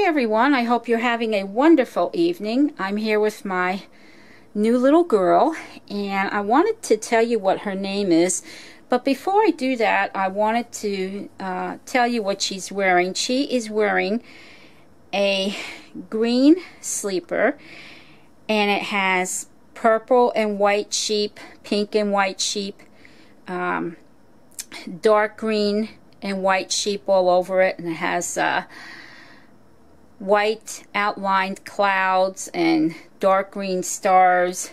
Hi everyone, I hope you're having a wonderful evening. I'm here with my new little girl and I wanted to tell you what her name is, but before I do that I wanted to tell you what she's wearing. She is wearing a green sleeper and it has purple and white sheep, pink and white sheep, dark green and white sheep all over it, and it has white outlined clouds and dark green stars.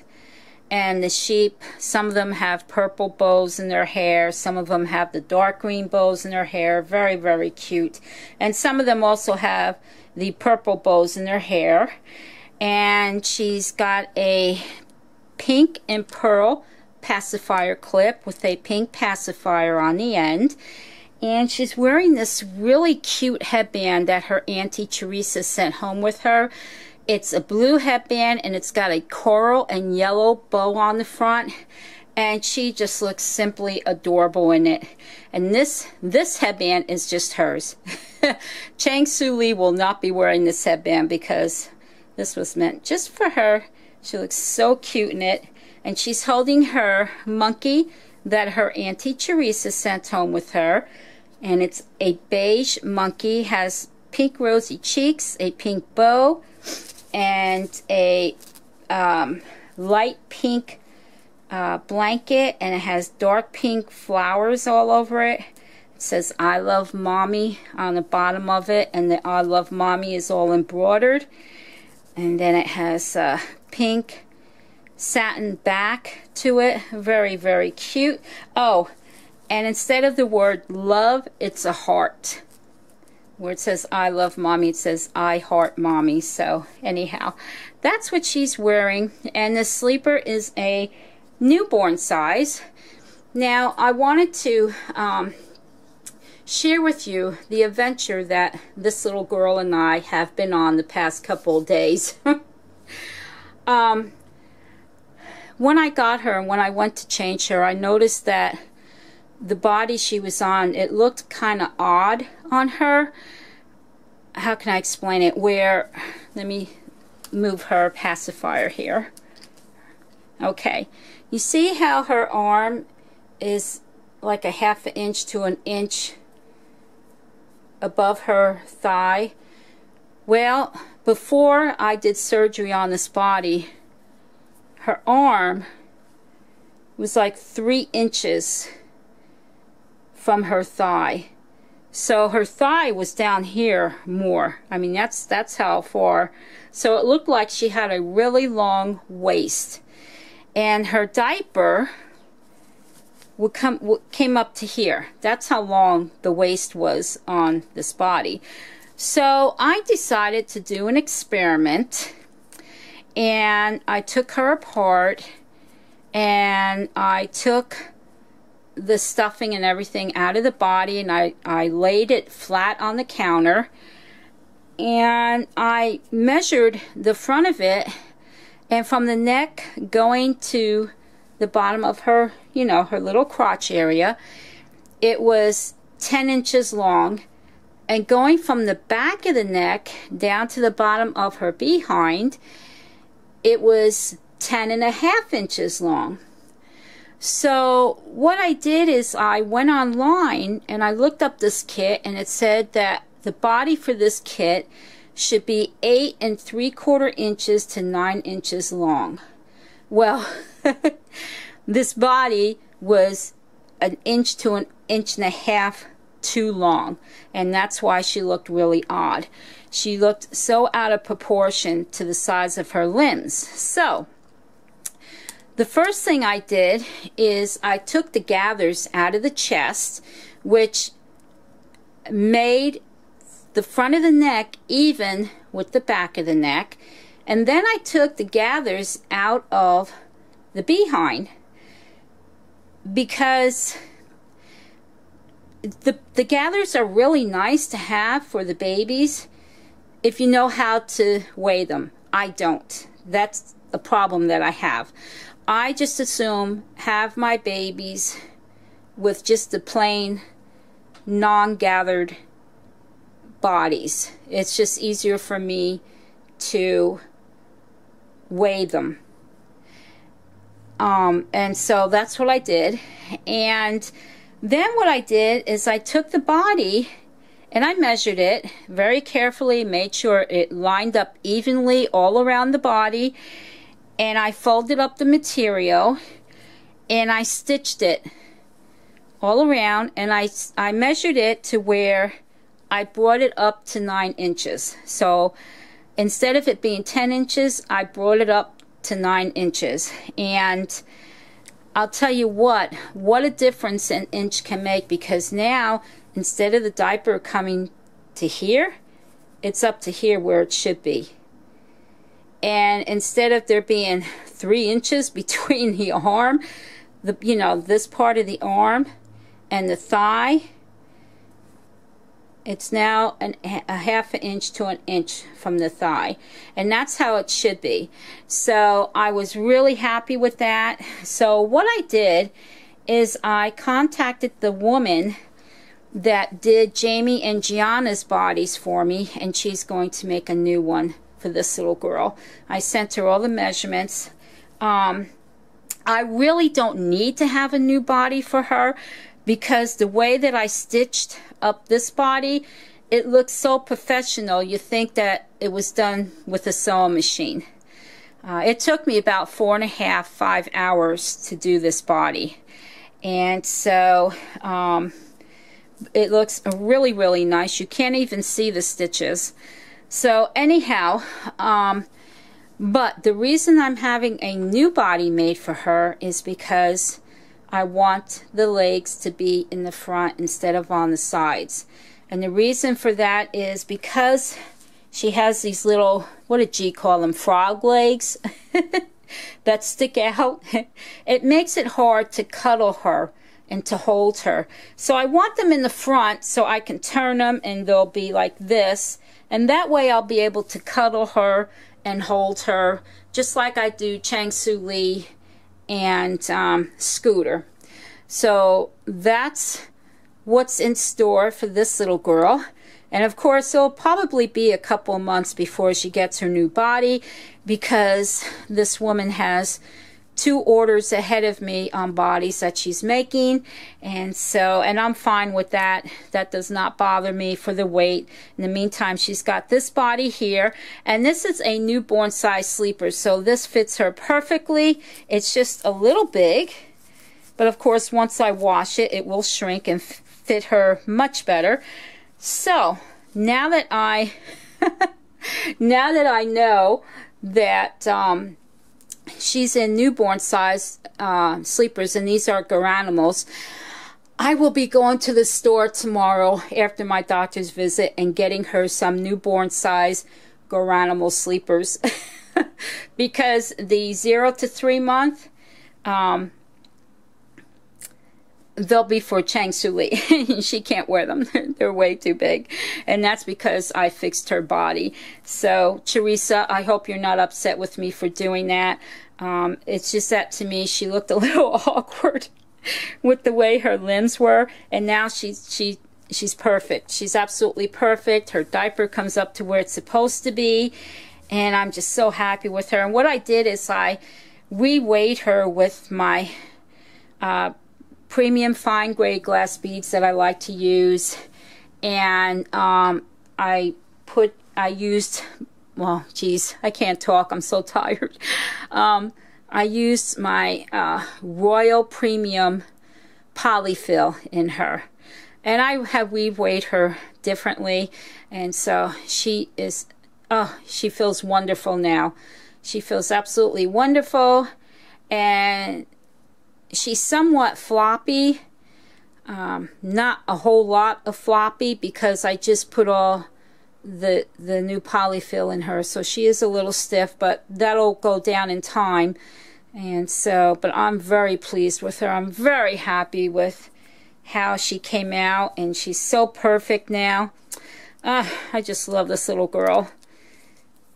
And the sheep, some of them have purple bows in their hair, some of them have the dark green bows in their hair. Very, very cute. And some of them also have the purple bows in their hair. And she's got a pink and pearl pacifier clip with a pink pacifier on the end. And she's wearing this really cute headband that her Auntie Teresa sent home with her. It's a blue headband and it's got a coral and yellow bow on the front. And she just looks simply adorable in it. And this headband is just hers. Chang Su Lee will not be wearing this headband because this was meant just for her. She looks so cute in it. And she's holding her monkey that her Auntie Teresa sent home with her. And it's a beige monkey, has pink rosy cheeks, a pink bow, and a light pink blanket, and it has dark pink flowers all over it. It says I love mommy on the bottom of it, and the I love mommy is all embroidered. And then it has pink satin back to it. Very, very cute. Oh, and instead of the word love, it's a heart. Where it says I love mommy, it says I heart mommy. So anyhow, that's what she's wearing. And the sleeper is a newborn size. Now I wanted to share with you the adventure that this little girl and I have been on the past couple of days. When I got her and when I went to change her, I noticed that the body she was on, it looked kind of odd on her. How can I explain it? Where, let me move her pacifier here. Okay, you see how her arm is like a half an inch to an inch above her thigh? Well, before I did surgery on this body, her arm was like 3 inches from her thigh. So her thigh was down here more. I mean, that's how far. So it looked like she had a really long waist. And her diaper came up to here. That's how long the waist was on this body. So I decided to do an experiment. And I took her apart and I took the stuffing and everything out of the body, and I laid it flat on the counter, and I measured the front of it, and from the neck going to the bottom of her, you know, her little crotch area, it was 10 inches long, and going from the back of the neck down to the bottom of her behind, it was 10.5 inches long. So what I did is I went online and I looked up this kit, and it said that the body for this kit should be 8 3/4 inches to 9 inches long. Well, this body was 1 inch to 1.5 inches too long, and that's why she looked really odd. She looked so out of proportion to the size of her limbs. So the first thing I did is I took the gathers out of the chest, which made the front of the neck even with the back of the neck. And then I took the gathers out of the behind, because the gathers are really nice to have for the babies if you know how to weigh them. I don't. That's a problem that I have. I just assume have my babies with just the plain non-gathered bodies. It's just easier for me to weigh them. And so that's what I did. And then what I did is I took the body and I measured it very carefully, made sure it lined up evenly all around the body, and I folded up the material and I stitched it all around, and I measured it to where I brought it up to 9 inches. So instead of it being 10 inches, I brought it up to 9 inches. And I'll tell you what a difference an inch can make, because now instead of the diaper coming to here, it's up to here where it should be. And instead of there being 3 inches between the arm, this part of the arm and the thigh, it's now a half an inch to an inch from the thigh, and that's how it should be. So I was really happy with that. So what I did is I contacted the woman that did Jamie and Gianna's bodies for me, and she's going to make a new one for this little girl. I sent her all the measurements. I really don't need to have a new body for her, because the way that I stitched up this body, it looks so professional. You think that it was done with a sewing machine. It took me about 4.5 to 5 hours to do this body, and so it looks really, really nice. You can't even see the stitches. So anyhow, but the reason I'm having a new body made for her is because I want the legs to be in the front instead of on the sides. And the reason for that is because she has these little, what did G call them, frog legs that stick out. It makes it hard to cuddle her and to hold her. So I want them in the front so I can turn them and they'll be like this. And that way I'll be able to cuddle her and hold her just like I do Chang Su Lee and Scooter. So that's what's in store for this little girl. And of course it'll probably be a couple months before she gets her new body, because this woman has 2 orders ahead of me on bodies that she's making, and I'm fine with that. That does not bother me for the weight. In the meantime, she's got this body here, and this is a newborn size sleeper, so this fits her perfectly. It's just a little big, but of course once I wash it, it will shrink and fit her much better. So now that I know that she's in newborn size sleepers, and these are Garanimals, I will be going to the store tomorrow after my doctor's visit and getting her some newborn size Garanimal sleepers because the 0 to 3 month, they'll be for Chang Su Lee. She can't wear them. They're way too big. And that's because I fixed her body. So, Teresa, I hope you're not upset with me for doing that. It's just that to me, she looked a little awkward with the way her limbs were. And now she's perfect. She's absolutely perfect. Her diaper comes up to where it's supposed to be. And I'm just so happy with her. And what I did is I re-weighed her with my premium fine grade glass beads that I like to use, and I used, well, geez, I can't talk, I'm so tired. I used my Royal Premium Polyfill in her, and I have re-weighed her differently, and so she is, she feels wonderful now. She feels absolutely wonderful, and she's somewhat floppy, not a whole lot of floppy, because I just put all the new polyfill in her, so she is a little stiff, but that'll go down in time. And so, but I'm very pleased with her. I'm very happy with how she came out, and she's so perfect now. I just love this little girl.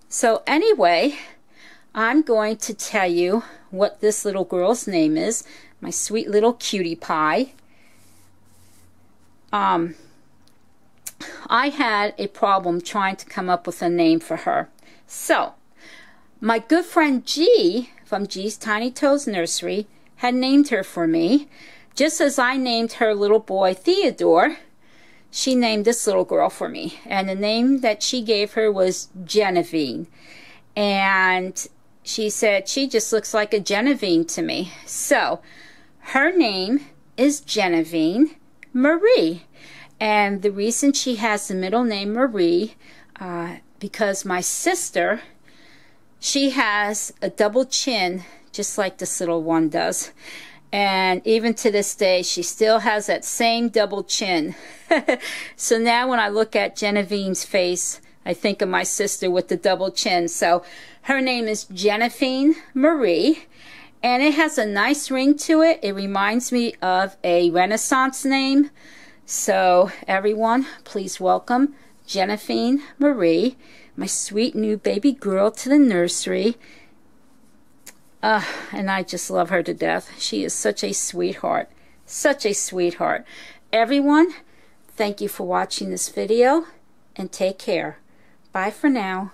So anyway, I'm going to tell you what this little girl's name is. My sweet little cutie pie. I had a problem trying to come up with a name for her. So, my good friend G from G's Tiny Toes Nursery had named her for me. Just as I named her little boy Theodore, she named this little girl for me. And the name that she gave her was Genevieve. And she said she just looks like a Genevieve to me. So, her name is Genevieve Marie. And the reason she has the middle name Marie, because my sister, she has a double chin, just like this little one does. And even to this day, she still has that same double chin. So now when I look at Genevieve's face, I think of my sister with the double chin. So her name is Genevieve Marie. And it has a nice ring to it. It reminds me of a Renaissance name. So everyone, please welcome Genevieve Marie, my sweet new baby girl, to the nursery. And I just love her to death. She is such a sweetheart. Such a sweetheart. Everyone, thank you for watching this video, and take care. Bye for now.